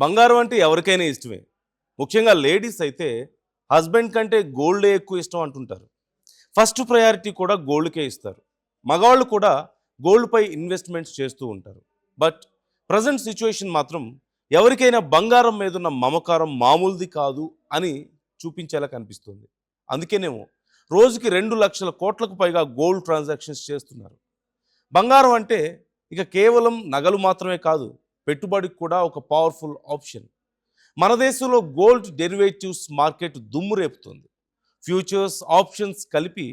బంగారం అంటే ఎవరికైనా ఇష్టమే. ముఖ్యంగా లేడీస్ అయితే హస్బెండ్ కంటే గోల్డే ఎక్కువ ఇష్టం అంటుంటారు. ఫస్ట్ ప్రయారిటీ కూడా గోల్డ్‌కే ఇస్తారు. మగవాళ్ళు కూడా గోల్డ్‌పై ఇన్వెస్ట్‌మెంట్స్ చేస్తూ ఉంటారు. బట్ ప్రెజెంట్ సిట్యుయేషన్ మాత్రం ఎవరికైనా బంగారం మీదున్న మమకారం మామూలుది కాదు అని చూపించేలా కనిపిస్తుంది. అందుకేనేమో రోజుకి 2,00,000 కోట్లకు పైగా గోల్డ్ ట్రాన్సాక్షన్స్ చేస్తున్నారు. బంగారం అంటే ఇక కేవలం నగలు మాత్రమే కాదు, పెట్టుబడికి కూడా ఒక పవర్ఫుల్ ఆప్షన్. మన దేశంలో గోల్డ్ డెరివేటివ్స్ మార్కెట్ దుమ్ము రేపుతుంది. ఫ్యూచర్స్, ఆప్షన్స్ కలిపి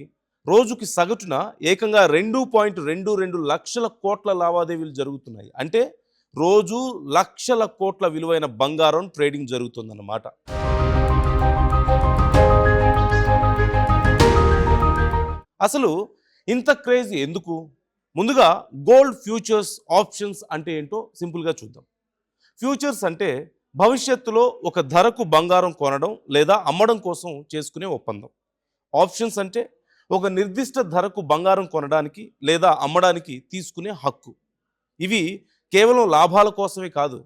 రోజుకి సగటున ఏకంగా 2.22 లక్షల కోట్ల లావాదేవీలు జరుగుతున్నాయి. అంటే రోజు లక్షల కోట్ల విలువైన బంగారం ట్రేడింగ్ జరుగుతుందన్నమాట. అసలు ఇంత క్రేజ్ ఎందుకు? ముందుగా గోల్డ్ ఫ్యూచర్స్ ఆప్షన్స్ అంటే ఏంటో సింపుల్గా చూద్దాం. ఫ్యూచర్స్ అంటే భవిష్యత్తులో ఒక ధరకు బంగారం కొనడం లేదా అమ్మడం కోసం చేసుకునే ఒప్పందం. ఆప్షన్స్ అంటే ఒక నిర్దిష్ట ధరకు బంగారం కొనడానికి లేదా అమ్మడానికి తీసుకునే హక్కు. ఇవి కేవలం లాభాల కోసమే కాదు,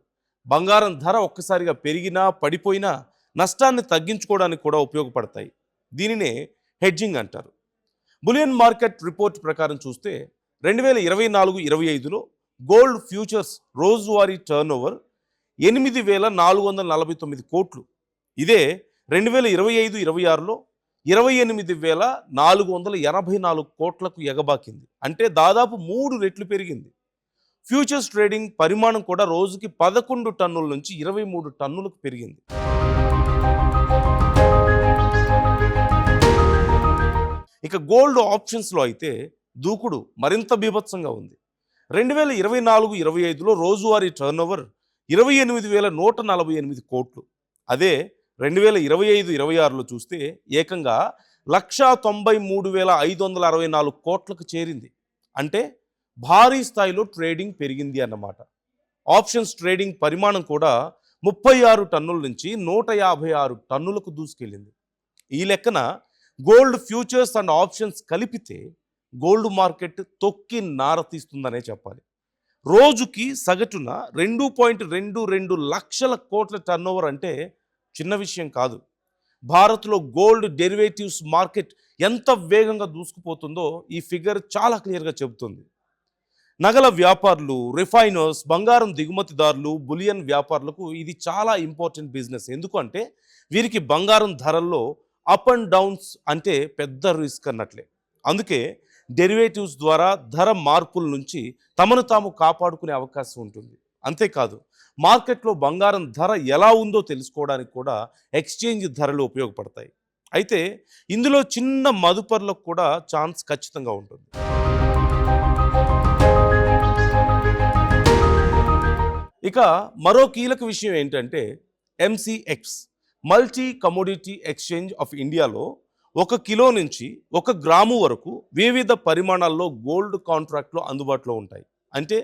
బంగారం ధర ఒక్కసారిగా పెరిగినా పడిపోయినా నష్టాన్ని తగ్గించుకోవడానికి కూడా ఉపయోగపడతాయి. దీనినే హెడ్జింగ్ అంటారు. బులియన్ మార్కెట్ రిపోర్ట్ ప్రకారం చూస్తే 2024-25లో గోల్డ్ ఫ్యూచర్స్ రోజువారీ టర్నోవర్ 8,449 కోట్లు. ఇదే 2025-26లో 28,484 కోట్లకు ఎగబాకింది. అంటే దాదాపు 3 రెట్లు పెరిగింది. ఫ్యూచర్స్ ట్రేడింగ్ పరిమాణం కూడా రోజుకి 11 టన్నుల నుంచి 23 టన్నులకు పెరిగింది. ఇక గోల్డ్ ఆప్షన్స్లో అయితే దూకుడు మరింత బీభత్సంగా ఉంది. 2024-25లో రోజువారీ టర్నోవర్ 28,148 కోట్లు. అదే 2025-26లో చూస్తే ఏకంగా 1,93,564 కోట్లకు చేరింది. అంటే భారీ స్థాయిలో ట్రేడింగ్ పెరిగింది అన్నమాట. ఆప్షన్స్ ట్రేడింగ్ పరిమాణం కూడా 36 టన్నుల నుంచి 156 టన్నులకు దూసుకెళ్ళింది. ఈ లెక్కన గోల్డ్ ఫ్యూచర్స్ అండ్ ఆప్షన్స్ కలిపితే గోల్డ్ మార్కెట్ తొక్కి నార తీస్తుందనే చెప్పాలి. రోజుకి సగటున 2.22 లక్షల కోట్ల టర్నోవర్ అంటే చిన్న విషయం కాదు. భారత్లో గోల్డ్ డెరివేటివ్స్ మార్కెట్ ఎంత వేగంగా దూసుకుపోతుందో ఈ ఫిగర్ చాలా క్లియర్గా చెబుతుంది. నగల వ్యాపారులు, రిఫైనర్స్, బంగారం దిగుమతిదారులు, బులియన్ వ్యాపారులకు ఇది చాలా ఇంపార్టెంట్ బిజినెస్. ఎందుకంటే వీరికి బంగారం ధరల్లో అప్ అండ్ డౌన్స్ అంటే పెద్ద రిస్క్ అన్నట్లే. అందుకే డెరివేటివ్స్ ద్వారా ధర మార్పుల నుంచి తమను తాము కాపాడుకునే అవకాశం ఉంటుంది. అంతేకాదు మార్కెట్లో బంగారం ధర ఎలా ఉందో తెలుసుకోవడానికి కూడా ఎక్స్చేంజ్ ధరలు ఉపయోగపడతాయి. అయితే ఇందులో చిన్న మదుపర్లకు కూడా ఛాన్స్ ఖచ్చితంగా ఉంటుంది. ఇక మరో కీలక విషయం ఏంటంటే MCX multi commodity exchange of ఇండియాలో 1 కిలో నుంచి 1 గ్రాము వరకు వివిధ పరిమాణాల్లో గోల్డ్ కాంట్రాక్ట్లు అందుబాటులో ఉంటాయి. అంటే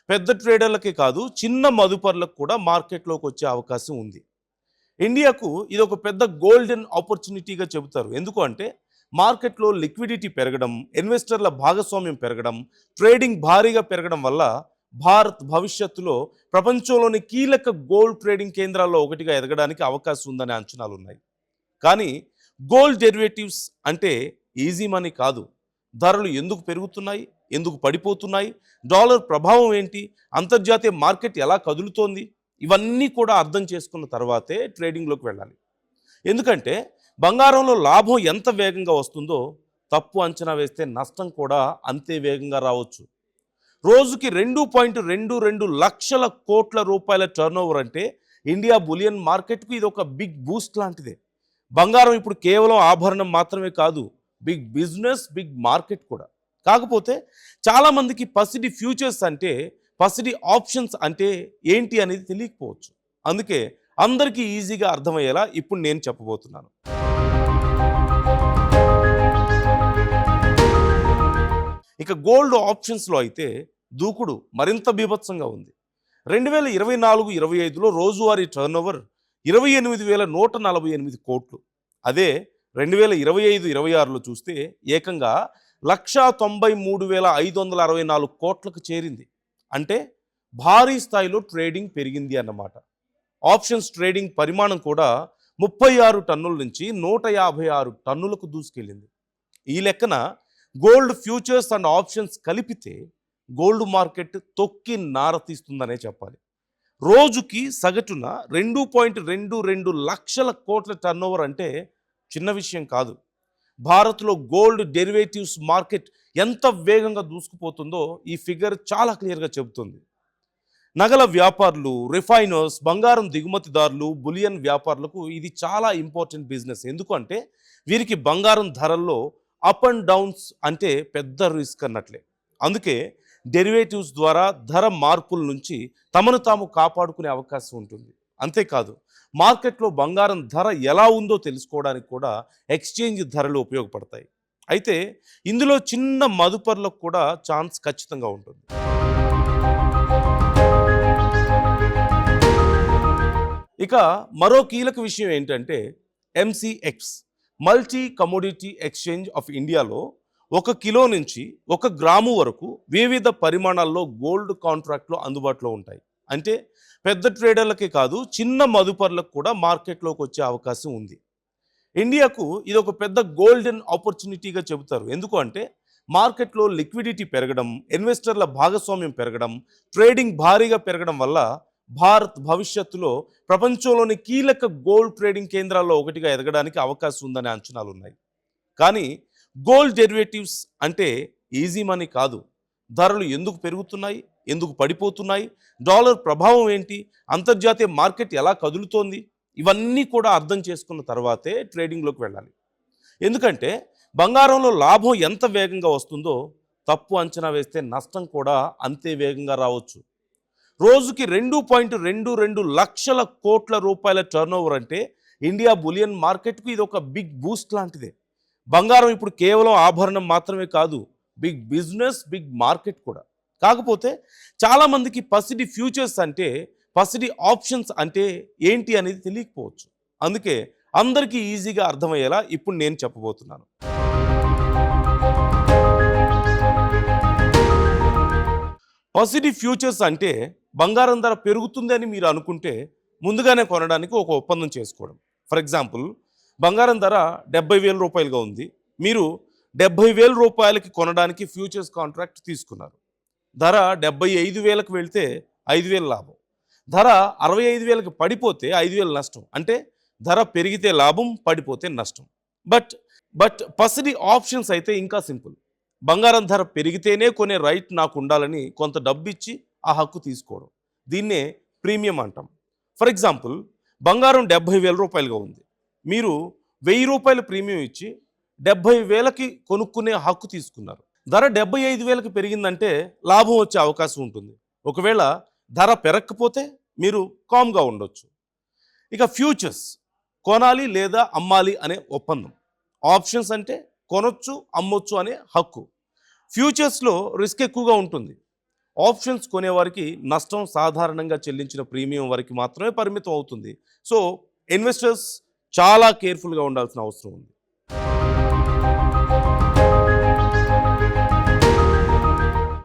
పెద్ద ట్రేడర్లకే కాదు, చిన్న మదుపర్లకు కూడా మార్కెట్లోకి వచ్చే అవకాశం ఉంది. ఇండియాకు ఇది ఒక పెద్ద గోల్డెన్ ఆపర్చునిటీగా చెబుతారు. ఎందుకు అంటే మార్కెట్లో లిక్విడిటీ పెరగడం, ఇన్వెస్టర్ల భాగస్వామ్యం పెరగడం, ట్రేడింగ్ భారీగా పెరగడం వల్ల భారత్ భవిష్యత్తులో ప్రపంచంలోని కీలక గోల్డ్ ట్రేడింగ్ కేంద్రాల్లో ఒకటిగా ఎదగడానికి అవకాశం ఉందనే అంచనాలు ఉన్నాయి. కానీ గోల్డ్ డెరివేటివ్స్ అంటే ఈజీ మనీ కాదు. ధరలు ఎందుకు పెరుగుతున్నాయి, ఎందుకు పడిపోతున్నాయి, డాలర్ ప్రభావం ఏంటి, అంతర్జాతీయ మార్కెట్ ఎలా కదులుతోంది, ఇవన్నీ కూడా అర్థం చేసుకున్న తర్వాతే ట్రేడింగ్లోకి వెళ్ళాలి. ఎందుకంటే బంగారంలో లాభం ఎంత వేగంగా వస్తుందో తప్పు అంచనా వేస్తే నష్టం కూడా అంతే వేగంగా రావచ్చు. రోజుకి 2.22 లక్షల కోట్ల రూపాయల టర్నోవర్ అంటే ఇండియా బులియన్ మార్కెట్కు ఇది ఒక బిగ్ బూస్ట్ లాంటిదే. బంగారం ఇప్పుడు కేవలం ఆభరణం మాత్రమే కాదు, బిగ్ బిజినెస్, బిగ్ మార్కెట్ కూడా. కాకపోతే చాలామందికి పసిడి ఫ్యూచర్స్ అంటే, పసిడి ఆప్షన్స్ అంటే ఏంటి అనేది తెలియకపోవచ్చు. అందుకే అందరికీ ఈజీగా అర్థమయ్యేలా ఇప్పుడు నేను చెప్పబోతున్నాను. ఇక గోల్డ్ ఆప్షన్స్లో అయితే దూకుడు మరింత బీభత్సంగా ఉంది. 2024-25లో రోజువారీ టర్నోవర్ 28,148 కోట్లు. అదే 2025-26లో చూస్తే ఏకంగా 1,93,564 కోట్లకు చేరింది. అంటే భారీ స్థాయిలో ట్రేడింగ్ పెరిగింది అన్నమాట. ఆప్షన్స్ ట్రేడింగ్ పరిమాణం కూడా 36 టన్నుల నుంచి 156 టన్నులకు దూసుకెళ్ళింది. ఈ లెక్కన గోల్డ్ ఫ్యూచర్స్ అండ్ ఆప్షన్స్ కలిపితే గోల్డ్ మార్కెట్ తొక్కి నార తీస్తుందనే చెప్పాలి. రోజుకి సగటున 2.22 లక్షల కోట్ల టర్నోవర్ అంటే చిన్న విషయం కాదు. భారత్లో గోల్డ్ డెరివేటివ్స్ మార్కెట్ ఎంత వేగంగా దూసుకుపోతుందో ఈ ఫిగర్ చాలా క్లియర్గా చెబుతుంది. నగల వ్యాపారులు, రిఫైనర్స్, బంగారం దిగుమతిదారులు, బులియన్ వ్యాపారులకు ఇది చాలా ఇంపార్టెంట్ బిజినెస్. ఎందుకంటే వీరికి బంగారం ధరల్లో అప్ అండ్ డౌన్స్ అంటే పెద్ద రిస్క్ అన్నట్లే. అందుకే డెరివేటివ్స్ ద్వారా ధర మార్పుల నుంచి తమను తాము కాపాడుకునే అవకాశం ఉంటుంది. అంతేకాదు మార్కెట్లో బంగారం ధర ఎలా ఉందో తెలుసుకోవడానికి కూడా ఎక్స్చేంజ్ ధరలు ఉపయోగపడతాయి. అయితే ఇందులో చిన్న మదుపర్లకు కూడా ఛాన్స్ ఖచ్చితంగా ఉంటుంది. ఇక మరో కీలక విషయం ఏంటంటే MCX multi commodity exchange of ఇండియాలో 1 కిలో నుంచి 1 గ్రాము వరకు వివిధ పరిమాణాల్లో గోల్డ్ కాంట్రాక్ట్లు అందుబాటులో ఉంటాయి. అంటే పెద్ద ట్రేడర్లకే కాదు, చిన్న మదుపర్లకు కూడా మార్కెట్లోకి వచ్చే అవకాశం ఉంది. ఇండియాకు ఇది ఒక పెద్ద గోల్డెన్ ఆపర్చునిటీగా చెబుతారు. ఎందుకు అంటే మార్కెట్లో లిక్విడిటీ పెరగడం, ఇన్వెస్టర్ల భాగస్వామ్యం పెరగడం, ట్రేడింగ్ భారీగా పెరగడం వల్ల భారత్ భవిష్యత్తులో ప్రపంచంలోని కీలక గోల్డ్ ట్రేడింగ్ కేంద్రాల్లో ఒకటిగా ఎదగడానికి అవకాశం ఉందనే అంచనాలు ఉన్నాయి. కానీ గోల్డ్ డెరివేటివ్స్ అంటే ఈజీ మనీ కాదు. ధరలు ఎందుకు పెరుగుతున్నాయి, ఎందుకు పడిపోతున్నాయి, డాలర్ ప్రభావం ఏంటి, అంతర్జాతీయ మార్కెట్ ఎలా కదులుతోంది, ఇవన్నీ కూడా అర్థం చేసుకున్న తర్వాతే ట్రేడింగ్లోకి వెళ్ళాలి. ఎందుకంటే బంగారంలో లాభం ఎంత వేగంగా వస్తుందో తప్పు అంచనా వేస్తే నష్టం కూడా అంతే వేగంగా రావచ్చు. రోజుకి 2.22 లక్షల కోట్ల రూపాయల టర్నోవర్ అంటే ఇండియా బులియన్ మార్కెట్కు ఇది ఒక బిగ్ బూస్ట్ లాంటిదే. బంగారం ఇప్పుడు కేవలం ఆభరణం మాత్రమే కాదు, బిగ్ బిజినెస్, బిగ్ మార్కెట్ కూడా. కాకపోతే చాలామందికి పసిడి ఫ్యూచర్స్ అంటే, పసిడి ఆప్షన్స్ అంటే ఏంటి అనేది తెలియకపోవచ్చు. అందుకే అందరికీ ఈజీగా అర్థమయ్యేలా ఇప్పుడు నేను చెప్పబోతున్నాను. పసిడి ఫ్యూచర్స్ అంటే బంగారం ధర పెరుగుతుంది అని మీరు అనుకుంటే ముందుగానే కొనడానికి ఒక ఒప్పందం చేసుకోవడం. ఫర్ ఎగ్జాంపుల్, బంగారం ధర 70,000 రూపాయలుగా ఉంది. మీరు 70,000 రూపాయలకి కొనడానికి ఫ్యూచర్స్ కాంట్రాక్ట్ తీసుకున్నారు. ధర 75,000కి వెళ్తే 5,000 లాభం. ధర 65,000కి పడిపోతే 5,000 నష్టం. అంటే ధర పెరిగితే లాభం, పడిపోతే నష్టం. బట్ పసిడి ఆప్షన్స్ అయితే ఇంకా సింపుల్. బంగారం ధర పెరిగితేనే కొనే రైట్ నాకు ఉండాలని కొంత డబ్బు ఇచ్చి ఆ హక్కు తీసుకోవడం. దీన్నే ప్రీమియం అంటాం. ఫర్ ఎగ్జాంపుల్, బంగారం 70,000 రూపాయలుగా ఉంది. మీరు 1,000 రూపాయల ప్రీమియం ఇచ్చి 70,000కి కొనుక్కునే హక్కు తీసుకున్నారు. ధర 75,000కి పెరిగిందంటే లాభం వచ్చే అవకాశం ఉంటుంది. ఒకవేళ ధర పెరగకపోతే మీరు కామ్గా ఉండొచ్చు. ఇక ఫ్యూచర్స్ కొనాలి లేదా అమ్మాలి అనే ఒప్పందం. ఆప్షన్స్ అంటే కొనొచ్చు, అమ్మొచ్చు అనే హక్కు. ఫ్యూచర్స్లో రిస్క్ ఎక్కువగా ఉంటుంది. ఆప్షన్స్ కొనేవారికి నష్టం సాధారణంగా చెల్లించిన ప్రీమియం వరకు మాత్రమే పరిమితం అవుతుంది. సో ఇన్వెస్టర్స్ చాలా కేర్ఫుల్గా ఉండాల్సిన అవసరం ఉంది.